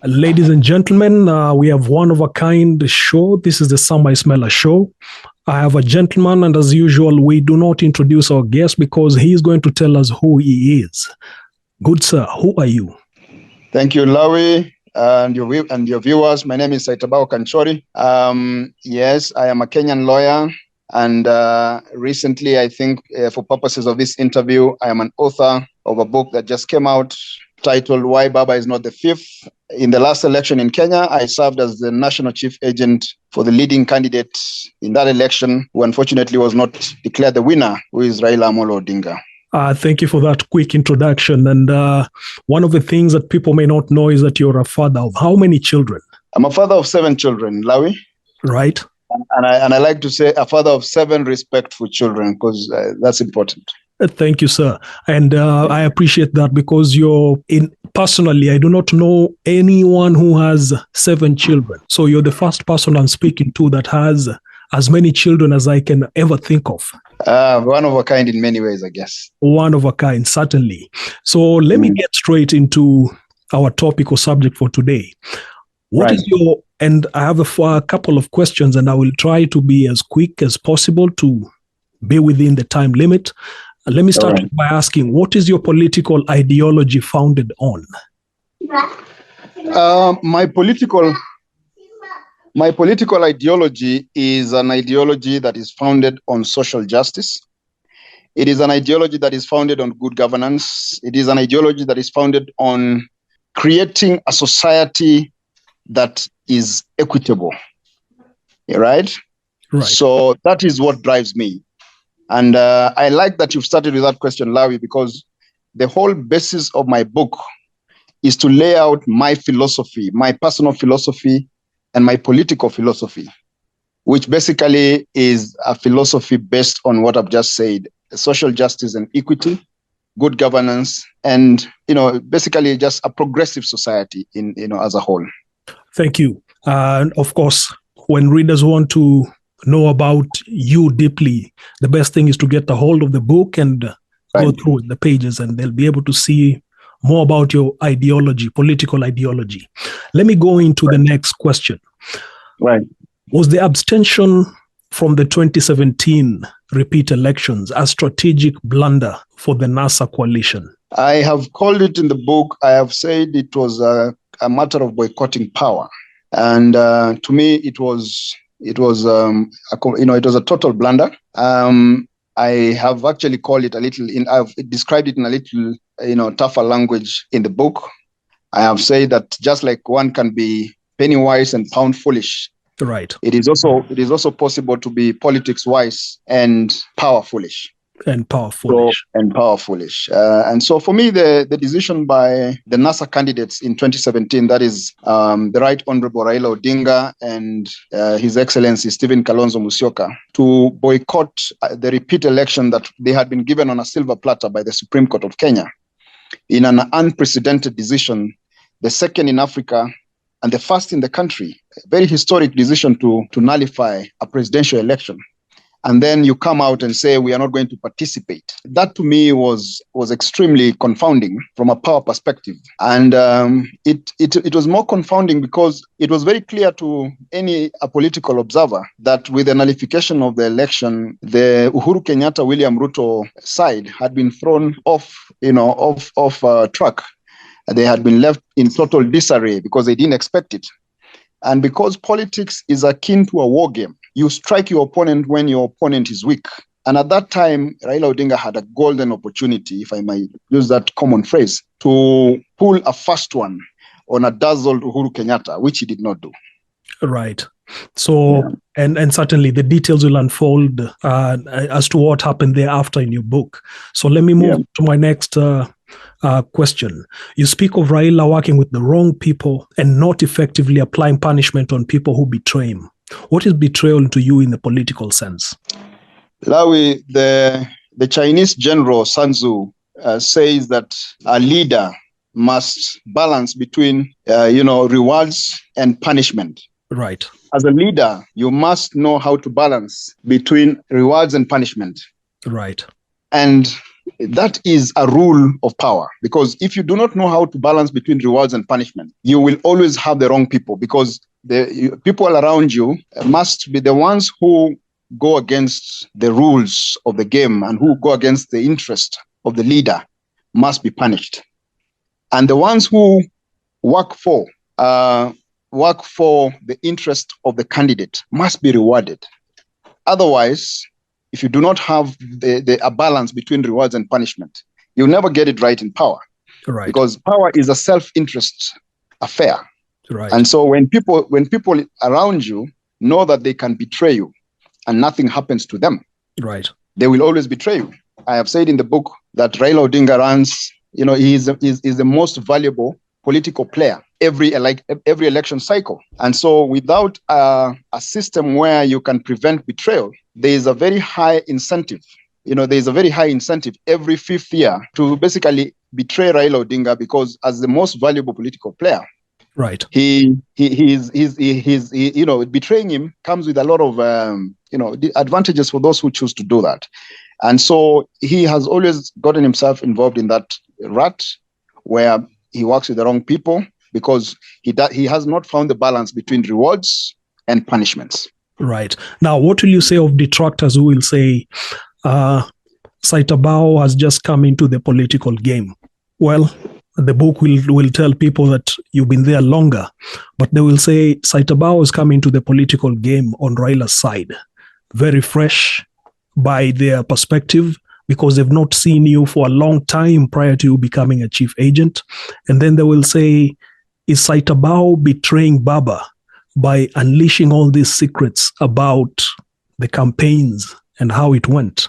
Ladies and gentlemen, we have one of a kind show. This is the Samaismela Show. I have a gentleman, and as usual, we do not introduce our guest because he is going to tell us who he is. Good sir, who are you? Thank you, Lawi, and your viewers. My name is Saitabao Kanchory. Yes, I am a Kenyan lawyer, and recently, I think, for purposes of this interview, I am an author of a book that just came out titled Why Baba is Not the Fifth. In the last election in Kenya, I served as the national chief agent for the leading candidate in that election, who unfortunately was not declared the winner, who is Raila Amolo Odinga. Thank you for that quick introduction. And one of the things that people may not know is that you're a father of how many children? I'm a father of 7 children, Lawi. Right. And I like to say a father of 7 respectful children, because that's important. Thank you, sir. And I appreciate that because personally, I do not know anyone who has 7 children. So you're the first person I'm speaking to that has as many children as I can ever think of. One of a kind in many ways, I guess. One of a kind, certainly. So let me get straight into our topic or subject for today. What is your, and I have a couple of questions, and I will try to be as quick as possible to be within the time limit. Let me start by asking, what is your political ideology founded on? My political ideology is an ideology that is founded on social justice. It is an ideology that is founded on good governance. It is an ideology that is founded on creating a society that is equitable. Right? So that is what drives me. And I like that you've started with that question, Lawi, because the whole basis of my book is to lay out my philosophy, my personal philosophy, and my political philosophy, which basically is a philosophy based on what I've just said: social justice and equity, good governance, and basically just a progressive society as a whole. Thank you. And of course, when readers want to know about you deeply, the best thing is to get a hold of the book and go through the pages, and they'll be able to see more about your ideology, political ideology. Let me go into the next question. Was the abstention from the 2017 repeat elections a strategic blunder for the NASA coalition? I have called it in the book. I have said it was a matter of boycotting power, and to me, it was a total blunder. I have actually called it I've described it in a little, tougher language in the book. I have said that just like one can be penny wise and pound foolish, right, it is also possible to be politics wise and power foolish. And so for me, the decision by the NASA candidates in 2017, that is the Right Honorable Raila Odinga and His Excellency Stephen Kalonzo Musyoka, to boycott the repeat election that they had been given on a silver platter by the Supreme Court of Kenya, in an unprecedented decision, the second in Africa and the first in the country, a very historic decision to nullify a presidential election. And then you come out and say, we are not going to participate. That to me was extremely confounding from a power perspective. And it was more confounding because it was very clear to any political observer that with the nullification of the election, the Uhuru Kenyatta, William Ruto side had been thrown off track. They had been left in total disarray because they didn't expect it. And because politics is akin to a war game, you strike your opponent when your opponent is weak. And at that time, Raila Odinga had a golden opportunity, if I might use that common phrase, to pull a fast one on a dazzled Uhuru Kenyatta, which he did not do. Right. So, and certainly the details will unfold as to what happened thereafter in your book. So let me move to my next question. You speak of Raila working with the wrong people and not effectively applying punishment on people who betray him. What is betrayal to you in the political sense? Lawi, the Chinese general Sun Tzu says that a leader must balance between, rewards and punishment. Right. As a leader, you must know how to balance between rewards and punishment. Right. And that is a rule of power, because if you do not know how to balance between rewards and punishment, you will always have the wrong people, because the people around you must be the ones who go against the rules of the game and who go against the interest of the leader must be punished. And the ones who work for the interest of the candidate must be rewarded. Otherwise, if you do not have a balance between rewards and punishment, you'll never get it right in power. Right. Because power is a self-interest affair. Right. And so when people around you know that they can betray you and nothing happens to them, right, they will always betray you. I have said in the book that Raila Odinga runs, he is the most valuable political player every election cycle. And so without a system where you can prevent betrayal, there is a very high incentive. There is a very high incentive every fifth year to basically betray Raila Odinga, because as the most valuable political player, right, betraying him comes with a lot of advantages for those who choose to do that. And so he has always gotten himself involved in that rut where he works with the wrong people, because he has not found the balance between rewards and punishments. Right. Now, what will you say of detractors who will say Saitabao has just come into the political game? Well, the book will tell people that you've been there longer, but they will say Saitabao has come into the political game on Raila's side, very fresh by their perspective, because they've not seen you for a long time prior to you becoming a chief agent. And then they will say, is Saitabao betraying Baba by unleashing all these secrets about the campaigns and how it went?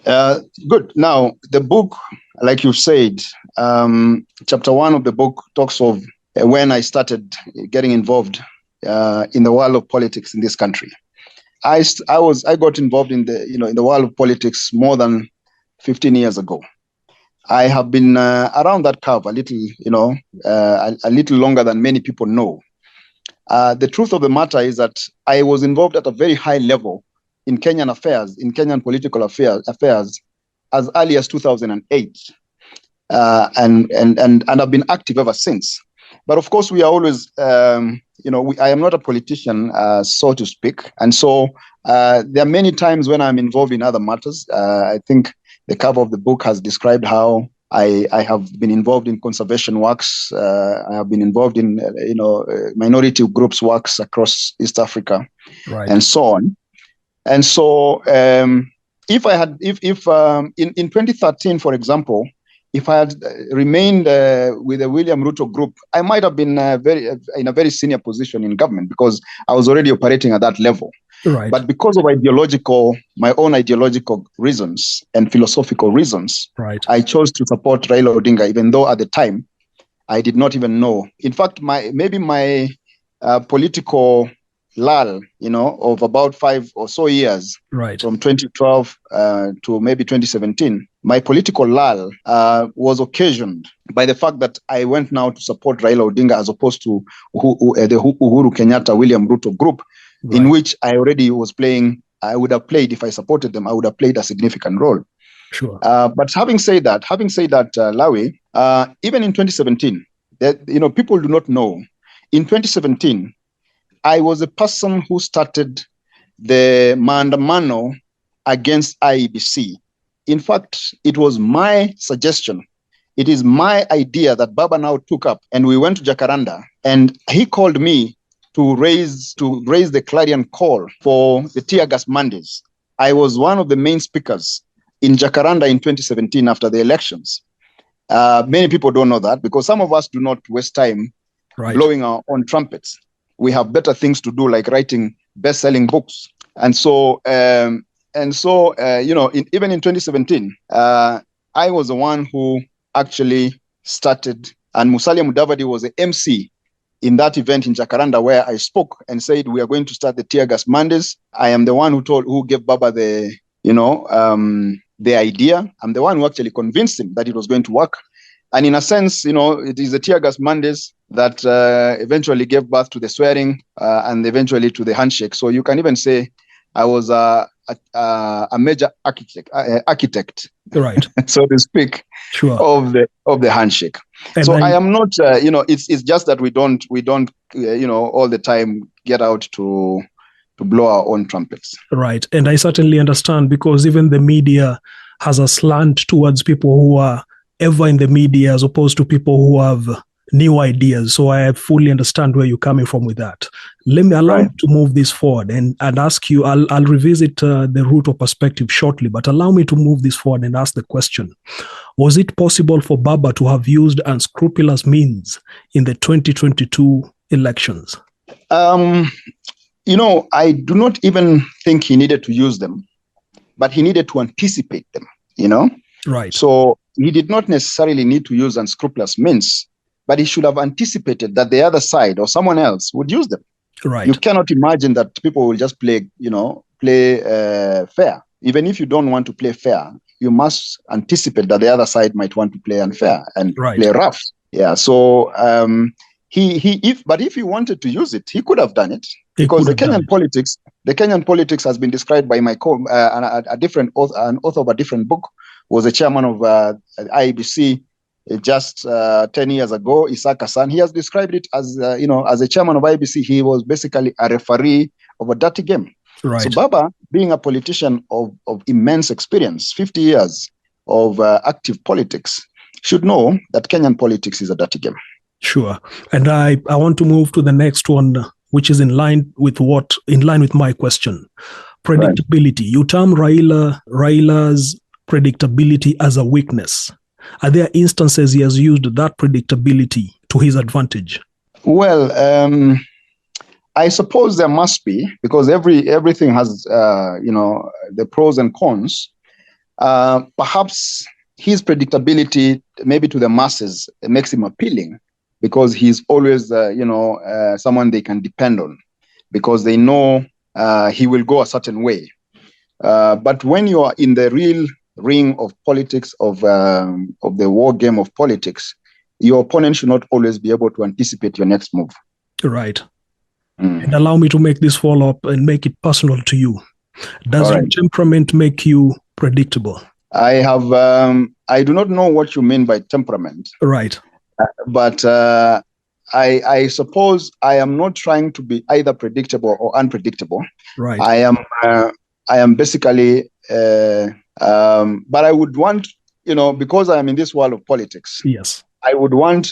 Good. Now, the book, like you said, chapter 1 of the book talks of when I started getting involved in the world of politics in this country. I got involved in the world of politics more than 15 years ago. I have been around that curve a little longer than many people know. The truth of the matter is that I was involved at a very high level in Kenyan affairs, in Kenyan political affairs as early as 2008, and I've been active ever since. But of course, we are always, I am not a politician, so to speak, and so there are many times when I'm involved in other matters. I think the cover of the book has described how I have been involved in conservation works. I have been involved in minority groups works across East Africa, right, and so on. And so, if in 2013, for example, if I had remained with the William Ruto group, I might have been in a very senior position in government, because I was already operating at that level. Right. But because of my own ideological reasons and philosophical reasons, right, I chose to support Raila Odinga, even though at the time I did not even know. In fact, my political lull, of about 5 or so years, right, from 2012 to maybe 2017, my political lull was occasioned by the fact that I went now to support Raila Odinga as opposed to the Uhuru Kenyatta William Ruto group, right, in which I already was playing. I would have played, if I supported them, I would have played a significant role. Sure. But having said that, Lawi, even in 2017, people do not know. In 2017, I was a person who started the maandamano against IEBC. In fact, it was my suggestion. It is my idea that Baba now took up, and we went to Jacaranda, and he called me to raise the clarion call for the tear gas Mondays. I was one of the main speakers in Jacaranda in 2017 after the elections. Many people don't know that, because some of us do not waste time, right, blowing our own trumpets. We have better things to do, like writing best-selling books. And so, even in 2017, I was the one who actually started, and Musalia Mudavadi was the MC in that event in Jacaranda, where I spoke and said, we are going to start the tear gas Mondays. I am the one who gave Baba the idea. I'm the one who actually convinced him that it was going to work. And in a sense, it is the tear gas Mondays that eventually gave birth to the swearing and eventually to the handshake. So you can even say I was a a major architect, right, so to speak, sure, of the handshake. and so I am not, it's just that we don't all the time get out to blow our own trumpets. Right. And I certainly understand, because even the media has a slant towards people who are ever in the media as opposed to people who have new ideas. So I fully understand where you're coming from with that. Let me allow me to move this forward and ask you, I'll revisit the Ruto perspective shortly, but allow me to move this forward and ask the question. Was it possible for Baba to have used unscrupulous means in the 2022 elections? I do not even think he needed to use them, but he needed to anticipate them, Right. So he did not necessarily need to use unscrupulous means, but he should have anticipated that the other side or someone else would use them. Right. You cannot imagine that people will just play fair. Even if you don't want to play fair, you must anticipate that the other side might want to play unfair and play rough. Yeah. So if he wanted to use it, he could have done it, because the Kenyan politics has been described by my an author of a different book, was the chairman of IEBC just 10 years ago, Isaka San. He has described it as as a chairman of IEBC, he was basically a referee of a dirty game. Right. So Baba, being a politician of immense experience, 50 years of active politics, should know that Kenyan politics is a dirty game. Sure. And I want to move to the next one, which is in line with my question. Predictability. Right. You term Raila's predictability as a weakness. Are there instances he has used that predictability to his advantage? Well, I suppose there must be, because everything has the pros and cons. Perhaps his predictability, maybe to the masses, makes him appealing, because he's always someone they can depend on, because they know he will go a certain way. But when you are in the real ring of politics, of the war game of politics, your opponent should not always be able to anticipate your next move. Right. And allow me to make this follow-up and make it personal to you. Does your temperament make you predictable? I do not know what you mean by temperament. Right. But I suppose I am not trying to be either predictable or unpredictable. Right. I am basically, but I would want, because I am in this world of politics. Yes. I would want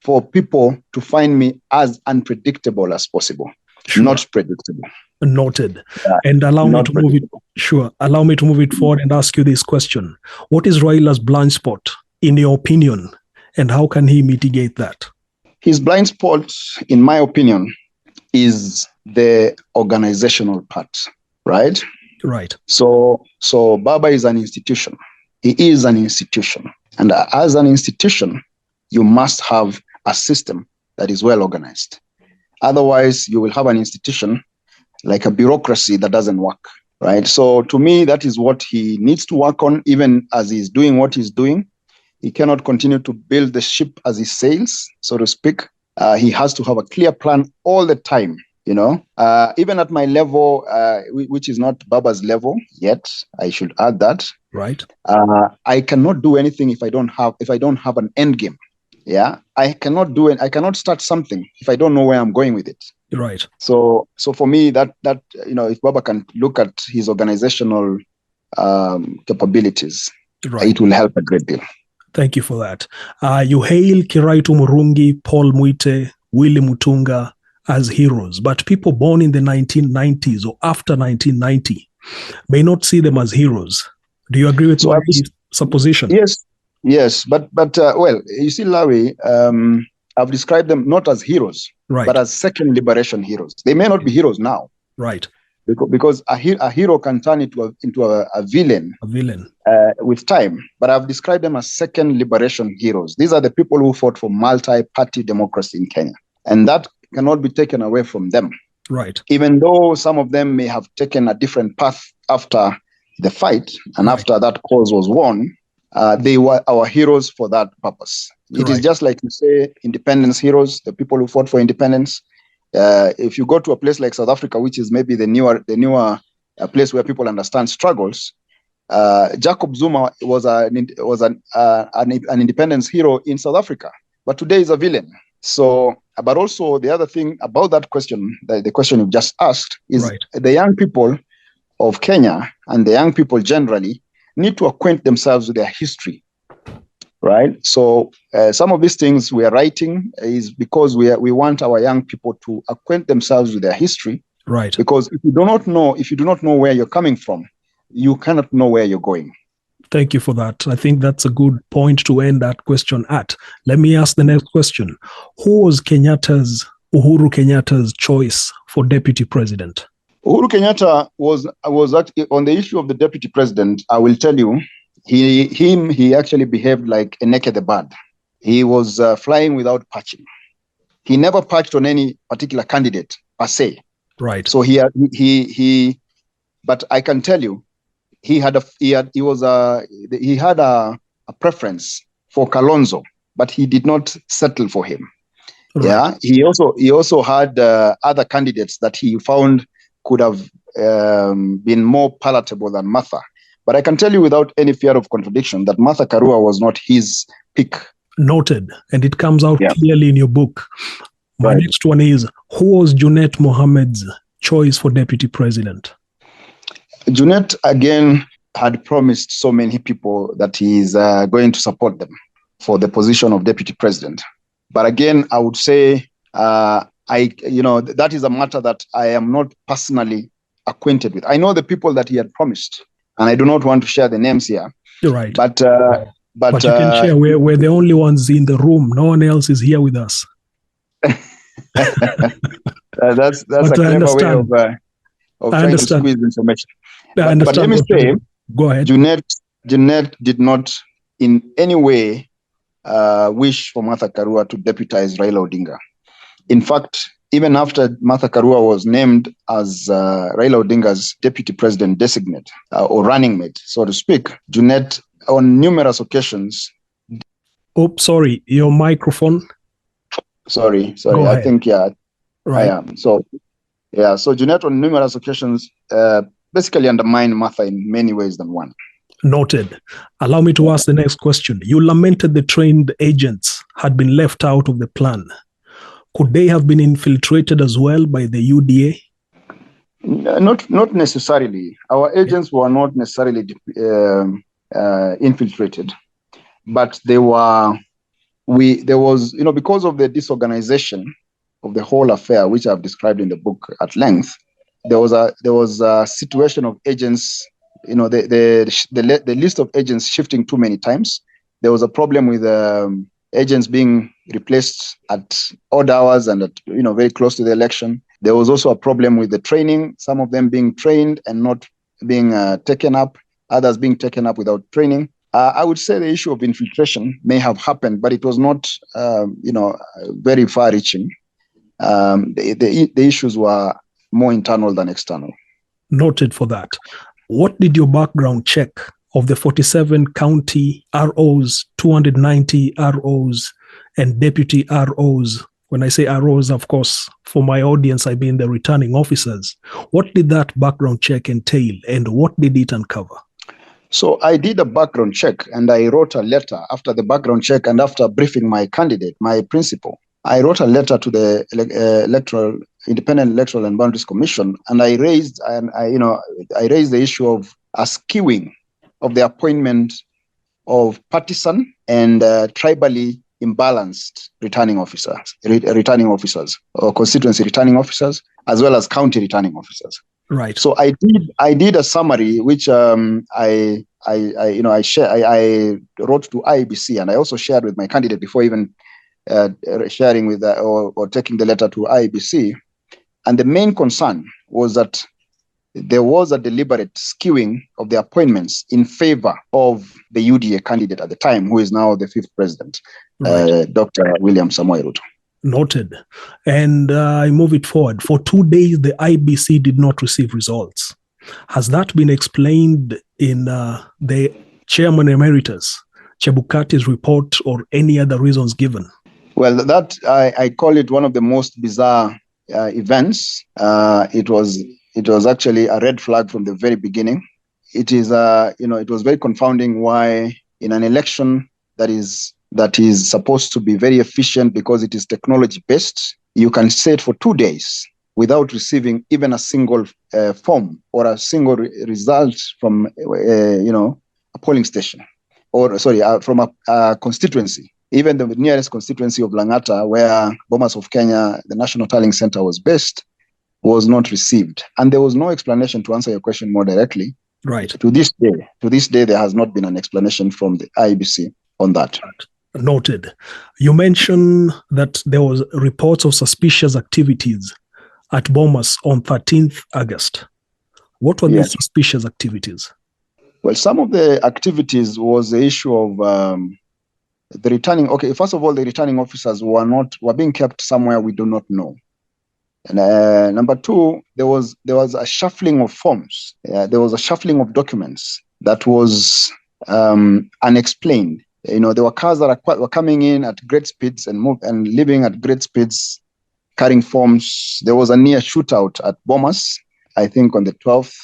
for people to find me as unpredictable as possible, not predictable. Noted. And allow me to move it. Sure. Allow me to move it forward and ask you this question. What is Raila's blind spot, in your opinion, and how can he mitigate that? His blind spot, in my opinion, is the organizational part, right? Right. So Baba is an institution. He is an institution. And as an institution, you must have a system that is well organized. Otherwise, you will have an institution like a bureaucracy that doesn't work, right? So to me, that is what he needs to work on, even as he's doing what he's doing. He cannot continue to build the ship as he sails, so to speak. He has to have a clear plan all the time, even at my level, which is not Baba's level yet, I should add that. Right. I cannot do anything if I don't have an end game. Yeah, I cannot do it. I cannot start something if I don't know where I'm going with it. Right. So for me, that if Baba can look at his organizational capabilities, it will help a great deal. Thank you for that. You hail Kiraitu Murungi, Paul Muite, Willie Mutunga as heroes, but people born in the 1990s or after 1990 may not see them as heroes. Do you agree with my supposition? Yes, but well, you see, Larry, I've described them not as heroes, but as second liberation heroes. They may not be heroes now, right? Because a hero can turn into a villain. A villain with time. But I've described them as second liberation heroes. These are the people who fought for multi-party democracy in Kenya, and that cannot be taken away from them. Right. Even though some of them may have taken a different path after the fight and after that cause was won. They were our heroes for that purpose. It is just like you say, independence heroes, the people who fought for independence. If you go to a place like South Africa, which is maybe the newer a place where people understand struggles. Jacob Zuma was an independence hero in South Africa, but today is a villain. So, but also the other thing about that question, the question you just asked, is the young people of Kenya and the young people generally need to acquaint themselves with their history, right? So some of these things we are writing is because we want our young people to acquaint themselves with their history, right? Because if you do not know where you're coming from, you cannot know where you're going. Thank you for that. I think that's a good point to end that question at. Let me ask the next question. Who was Uhuru Kenyatta's choice for deputy president? Uhuru Kenyatta was actually, on the issue of the deputy president, I will tell you, he actually behaved like a naked bird. He was flying without patching. He never patched on any particular candidate per se. Right. So but I can tell you, he had a preference for Kalonzo, but he did not settle for him. Right. Yeah. He also had other candidates that he found could have been more palatable than Martha. But I can tell you without any fear of contradiction that Martha Karua was not his pick. Noted. And it comes out clearly in your book. My next one is, who was Junet Mohamed's choice for deputy president? Junet, again, had promised so many people that he is going to support them for the position of deputy president. But again, I would say, that is a matter that I am not personally acquainted with. I know the people that he had promised, and I do not want to share the names here. You're right. But you can share. We're the only ones in the room. No one else is here with us. That's a clever way of trying to squeeze information. But let me say, go ahead. Junet did not in any way wish for Martha Karua to deputize Raila Odinga. In fact, even after Martha Karua was named as Raila Odinga's deputy president designate or running mate, so to speak, Junet on numerous occasions. Oh, sorry, your microphone. Sorry. I think, right. I am. So Junet on numerous occasions basically undermined Martha in many ways than one. Noted. Allow me to ask the next question. You lamented the trained agents had been left out of the plan. Could they have been infiltrated as well by the UDA? Not necessarily. Our agents were not necessarily infiltrated, but there was, because of the disorganization of the whole affair, which I've described in the book at length, there was a situation of agents, the list of agents shifting too many times. There was a problem with agents being replaced at odd hours and at, very close to the election. There was also a problem with the training, some of them being trained and not being taken up, others being taken up without training. I would say the issue of infiltration may have happened, but it was not, very far-reaching. The issues were more internal than external. Noted for that. What did your background check of the 47 county ROs, 290 ROs, and deputy ROs? When I say ROs, of course, for my audience, I mean the returning officers. What did that background check entail, and what did it uncover? So I did a background check, and I wrote a letter after the background check, and after briefing my candidate, my principal. I wrote a letter to the Independent Electoral and Boundaries Commission, and I raised the issue of a skewing of the appointment of partisan and tribally imbalanced returning officers or constituency returning officers, as well as county returning officers. Right. So I did a summary which I wrote to IEBC, and I also shared with my candidate before even sharing with or taking the letter to IEBC. And the main concern was that there was a deliberate skewing of the appointments in favor of the UDA candidate at the time, who is now the fifth president, right. Dr. William Ruto. Noted. And I move it forward. For 2 days, the IBC did not receive results. Has that been explained in the Chairman Emeritus, Chebukati's report, or any other reasons given? Well, that I call it one of the most bizarre events. It was it was actually a red flag from the very beginning. It is, it was very confounding why in an election that is supposed to be very efficient because it is technology based, you can sit for 2 days without receiving even a single form or a single result from, a polling station, or from a constituency. Even the nearest constituency of Langata, where Bomas of Kenya, the National Tallying Center, was based, was not received. And there was no explanation, to answer your question more directly. Right. To this day, there has not been an explanation from the IEBC on that. Noted. You mentioned that there was reports of suspicious activities at Bomas on 13th August. What were these suspicious activities? Well, some of the activities was the issue of the returning. Okay, first of all, the returning officers were being kept somewhere we do not know. And number two, there was a shuffling of forms. There was a shuffling of documents that was unexplained. There were cars that were coming in at great speeds and leaving at great speeds, carrying forms. There was a near shootout at Bomas, I think on the 12th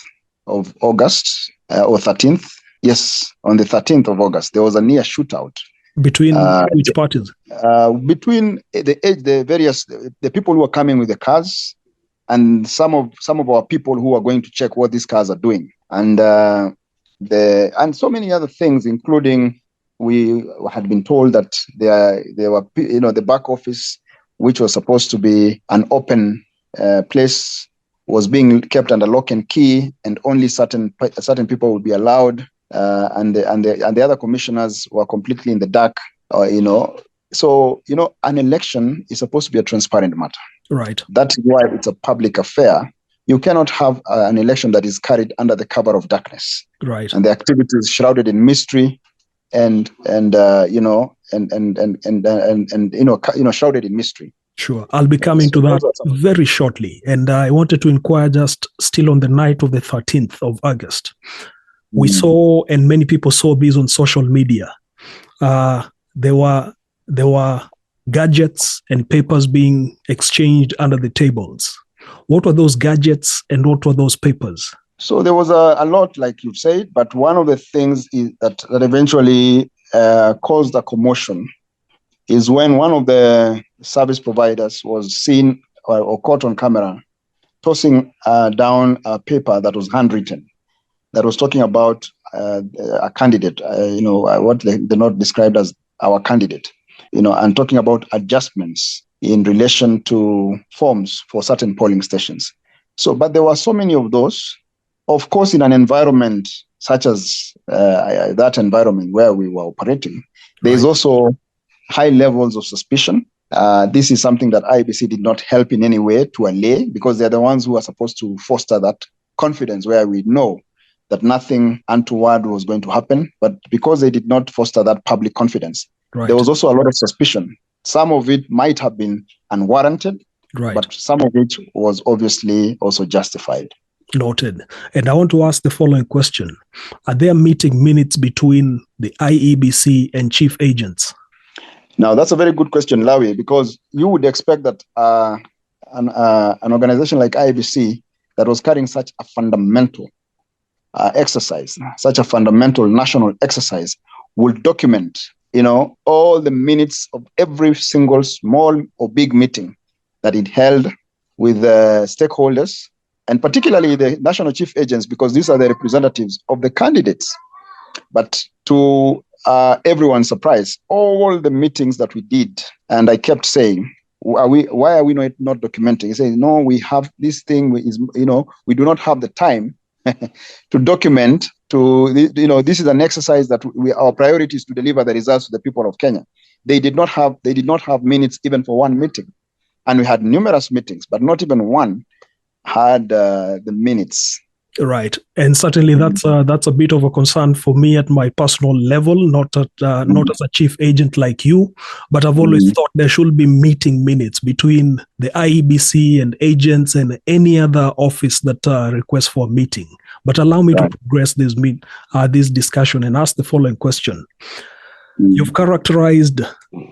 of August or 13th. Yes, on the 13th of August, there was a near shootout. Between which parties? Between the people who are coming with the cars and some of our people who are going to check what these cars are doing, and so many other things, including we had been told that there were the back office, which was supposed to be an open place, was being kept under lock and key, and only certain people would be allowed. And the other commissioners were completely in the dark, So, an election is supposed to be a transparent matter. Right. That's why it's a public affair. You cannot have an election that is carried under the cover of darkness. Right. And the activities shrouded in mystery and shrouded in mystery. Sure. I'll be coming to that very shortly. And I wanted to inquire just still on the night of the 13th of August. We saw, and many people saw this on social media. There were gadgets and papers being exchanged under the tables. What were those gadgets and what were those papers? So there was a lot, like you said, but one of the things is that eventually caused a commotion is when one of the service providers was seen or caught on camera tossing down a paper that was handwritten, that was talking about a candidate, what they not described as our candidate, and talking about adjustments in relation to forms for certain polling stations. So, but there were so many of those. Of course, in an environment such as that environment where we were operating, there is also high levels of suspicion. This is something that IEBC did not help in any way to allay, because they're the ones who are supposed to foster that confidence where we know that nothing untoward was going to happen. But because they did not foster that public confidence, there was also a lot of suspicion. Some of it might have been unwarranted, but some of it was obviously also justified. Noted. And I want to ask the following question. Are there meeting minutes between the IEBC and chief agents? Now, that's a very good question, Lawi, because you would expect that an organization like IEBC that was carrying such a fundamental exercise, such a fundamental national exercise, will document, all the minutes of every single small or big meeting that it held with stakeholders, and particularly the national chief agents, because these are the representatives of the candidates. But to everyone's surprise, all the meetings that we did, and I kept saying, why are we not documenting? He said, no, we have this thing, we do not have the time to document. This is an exercise that our priority is to deliver the results to the people of Kenya. They did not have minutes even for one meeting, and we had numerous meetings, but not even one had the minutes. Right, and certainly that's a bit of a concern for me at my personal level, not as a chief agent like you, but I've always thought there should be meeting minutes between the IEBC and agents and any other office that requests for a meeting. But allow me to progress this discussion and ask the following question. You've characterized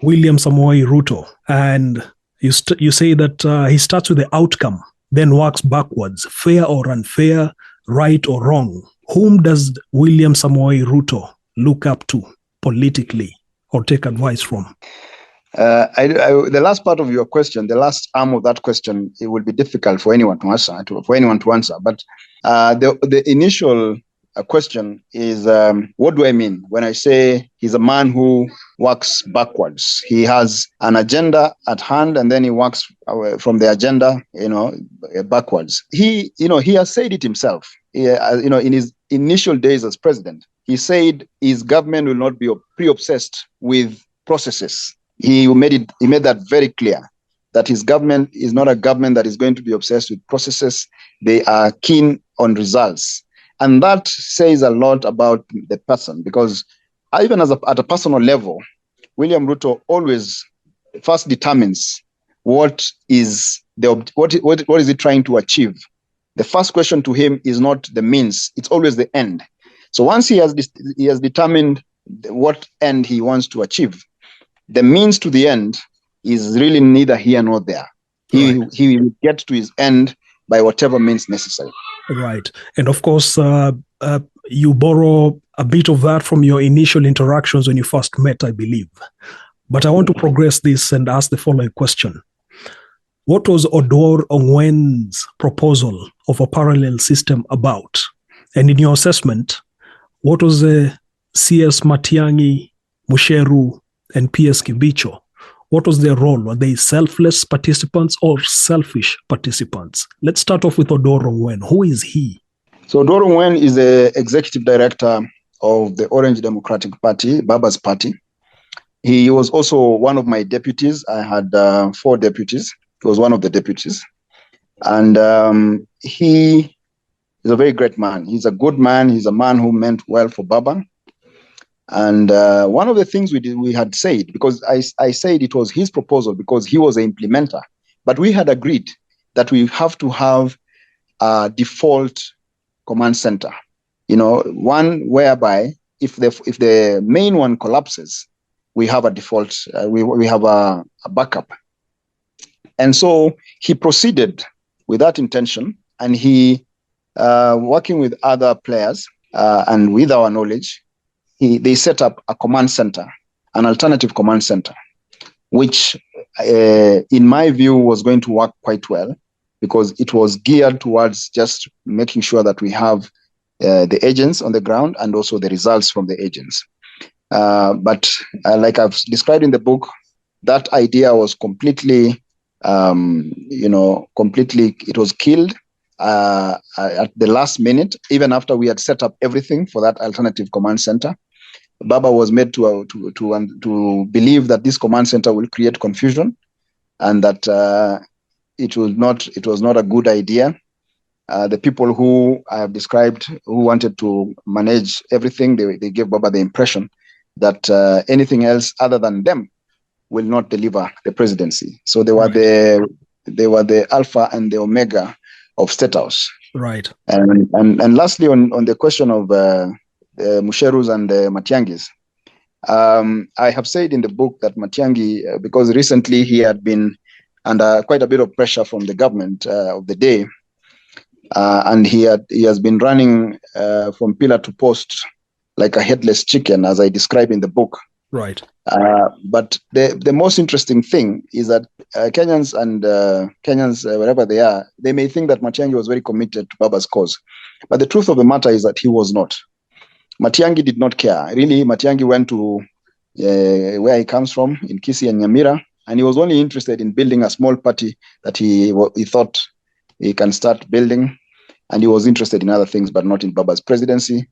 William Samoei Ruto, and you say that he starts with the outcome then works backwards, fair or unfair, right or wrong. Whom does William Samoei Ruto look up to politically or take advice from? The last part of your question, the last arm of that question, it will be difficult for anyone to answer. But the initial question is, what do I mean when I say he's a man who works backwards? He has an agenda at hand, and then he works from the agenda, backwards. He has said it himself. In his initial days as president, he said his government will not be pre-obsessed with processes. He made that very clear, that his government is not a government that is going to be obsessed with processes. They are keen on results. And that says a lot about the person, because even at a personal level, William Ruto always first determines what is he trying to achieve. The first question to him is not the means; it's always the end. So once he has determined what end he wants to achieve, the means to the end is really neither here nor there. He will get to his end by whatever means necessary. Right. And of course, you borrow a bit of that from your initial interactions when you first met, I believe. But I want to progress this and ask the following question. What was Odor Ongwen's proposal of a parallel system about? And in your assessment, what was CS Matiang'i, Musheru, and PS Kibicho? What was their role? Were they selfless participants or selfish participants? Let's start off with Odor Ongwen. Who is he? So Odor Ongwen is the executive director of the Orange Democratic Party, Baba's party. He was also one of my deputies. I had 4 deputies. He was one of the deputies. And he is a very great man. He's a good man. He's a man who meant well for Baba. And one of the things we had said, because I said it was his proposal because he was an implementer, but we had agreed that we have to have a default command center, one whereby if the main one collapses, we have a default, we have a backup. And so he proceeded with that intention, and he, working with other players and with our knowledge, they set up a command center, an alternative command center, which in my view was going to work quite well, because it was geared towards just making sure that we have the agents on the ground and also the results from the agents. But like I've described in the book, that idea was completely, it was killed at the last minute, even after we had set up everything for that alternative command center. Baba was made to believe that this command center will create confusion, and that it was not a good idea. The people who I have described, who wanted to manage everything, they gave Baba the impression that anything else other than them will not deliver the presidency. So they were the alpha and the omega of State House. Right. And lastly, on the question of Musherus and Matiang'is, I have said in the book that Matiang'i, because recently he had been under quite a bit of pressure from the government of the day, and he has been running from pillar to post like a headless chicken, as I describe in the book. Right. But the most interesting thing is that Kenyans, wherever they are, they may think that Matiang'i was very committed to Baba's cause. But the truth of the matter is that he was not. Matiang'i did not care. Really, Matiang'i went to where he comes from, in Kisii and Nyamira, and he was only interested in building a small party that he thought he can start building. And he was interested in other things, but not in Baba's presidency.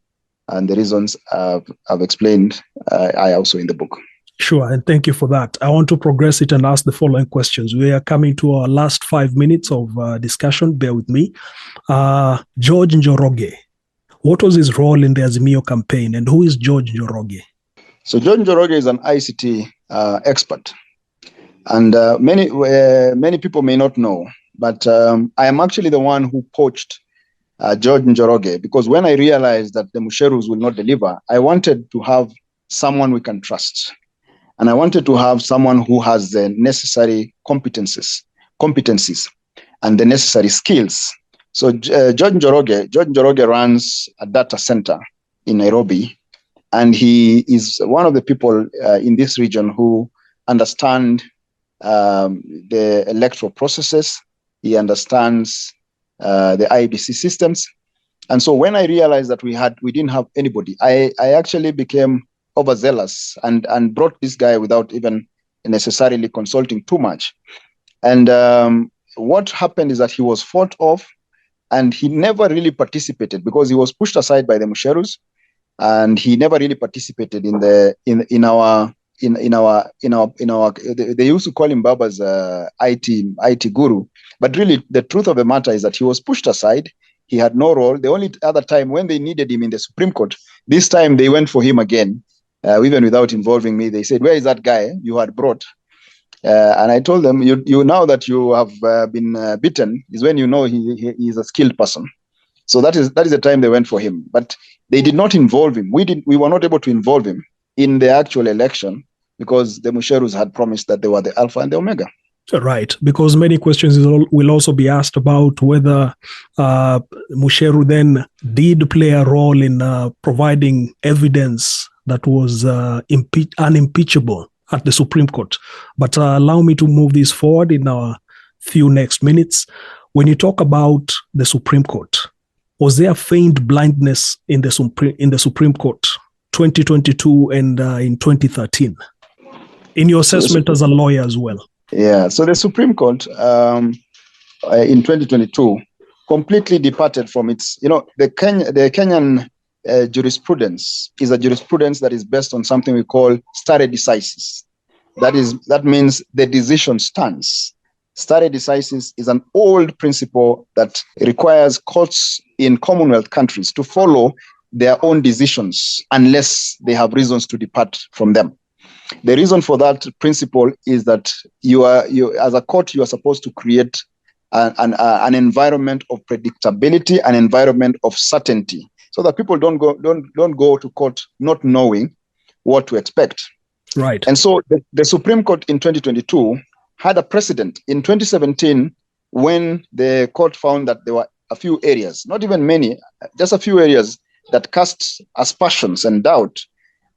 And the reasons I've explained, I also in the book. Sure, and thank you for that. I want to progress it and ask the following questions. We are coming to our last 5 minutes of discussion. Bear with me. George Njoroge, what was his role in the Azimio campaign, and who is George Njoroge? So George Njoroge is an ICT expert, and many people may not know, but I am actually the one who poached George Njoroge, because when I realized that the Musherus will not deliver, I wanted to have someone we can trust. And I wanted to have someone who has the necessary competencies. and the necessary skills. So George Njoroge runs a data center in Nairobi, and he is one of the people in this region who understand the electoral processes. He understands the IEBC systems. And so when I realized that we didn't have anybody, I actually became overzealous and brought this guy without even necessarily consulting too much. And what happened is that he was fought off, and he never really participated because he was pushed aside by the Musherus, and he never really participated in our. They used to call him Baba's IT guru, but really the truth of the matter is that he was pushed aside. He had no role. The only other time when they needed him in the Supreme Court, this time they went for him again, even without involving me. They said, "Where is that guy you had brought?" And I told them, "You now that you have been beaten is when you know he is a skilled person." So that is the time they went for him, but they did not involve him. We were not able to involve him in the actual election because the Musherus had promised that they were the Alpha and the Omega. Right, because many questions will also be asked about whether Musheru then did play a role in providing evidence that was unimpeachable at the Supreme Court. But allow me to move this forward in our few next minutes. When you talk about the Supreme Court, was there feigned blindness in the Supreme Court 2022 and in 2013? In your assessment as a lawyer as well. Yeah, so the Supreme Court in 2022 completely departed from its, the Kenyan jurisprudence is a jurisprudence that is based on something we call stare decisis. That means the decision stands. Stare decisis is an old principle that requires courts in Commonwealth countries to follow their own decisions unless they have reasons to depart from them. The reason for that principle is that you as a court, you are supposed to create an environment of predictability, an environment of certainty, so that people don't go to court not knowing what to expect. Right. And so the Supreme Court in 2022 had a precedent in 2017 when the court found that there were a few areas, not even many, just a few areas that cast aspersions and doubt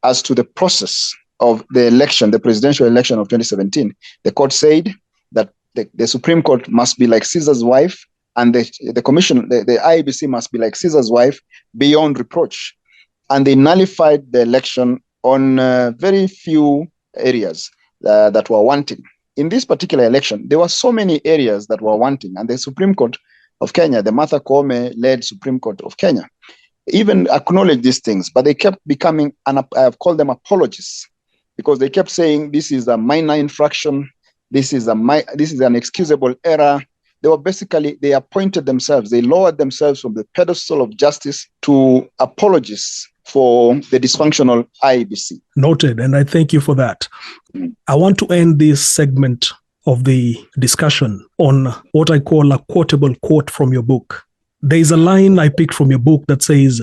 as to the process of the election, the presidential election of 2017. The court said that the Supreme Court must be like Caesar's wife, and the commission, the IEBC must be like Caesar's wife beyond reproach. And they nullified the election on very few areas that were wanting. In this particular election, there were so many areas that were wanting, and the Supreme Court of Kenya, the Martha Koome-led Supreme Court of Kenya, even acknowledged these things, but they kept becoming, I've called them apologists, because they kept saying this is a minor infraction, this is an excusable error. They appointed themselves, they lowered themselves from the pedestal of justice to apologists for the dysfunctional IEBC. Noted, and I thank you for that. I want to end this segment of the discussion on what I call a quotable quote from your book. There is a line I picked from your book that says,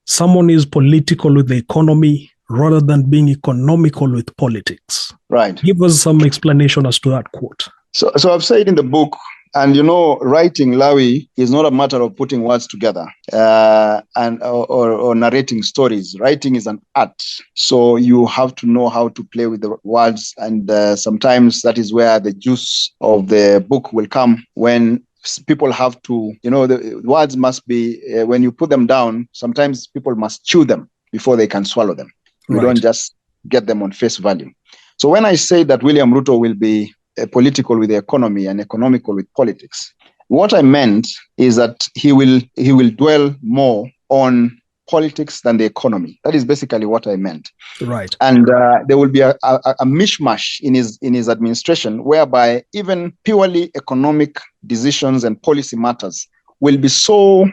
"Someone is political with the economy rather than being economical with politics." Right. Give us some explanation as to that quote. So I've said in the book, and writing, Lawi, is not a matter of putting words together or narrating stories. Writing is an art. So you have to know how to play with the words. And sometimes that is where the juice of the book will come, when people have to, the words must be, when you put them down, sometimes people must chew them before they can swallow them. We Right. don't just get them on face value. So when I say that William Ruto will be political with the economy and economical with politics, what I meant is that he will dwell more on politics than the economy. That is basically what I meant. Right. And there will be a mishmash in his administration, whereby even purely economic decisions and policy matters will be so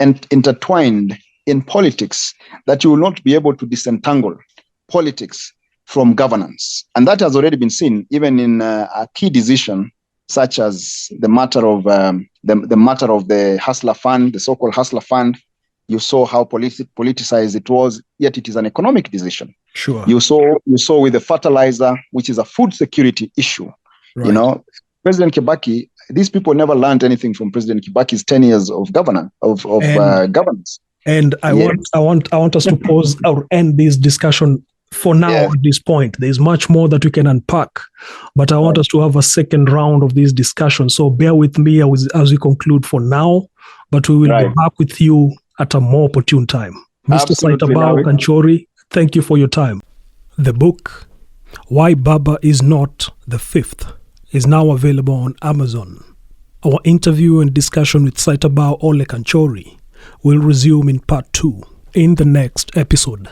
intertwined in politics that you will not be able to disentangle politics from governance. And that has already been seen even in a key decision, such as the matter of the Hustler Fund, the so-called Hustler Fund. You saw how politicized it was, yet it is an economic decision. Sure. You saw with the fertilizer, which is a food security issue. Right. President Kibaki, these people never learned anything from President Kibaki's 10 years of governance. And I want us to pause or end this discussion for now. At this point. There's much more that we can unpack, but I want us to have a second round of this discussion. So bear with me as we conclude for now, but we will be back with you at a more opportune time. Mr. Saitabao Kanchory, thank you for your time. The book, Why Baba is Not the Fifth, is now available on Amazon. Our interview and discussion with Saitabao Kanchory will resume in part 2 in the next episode.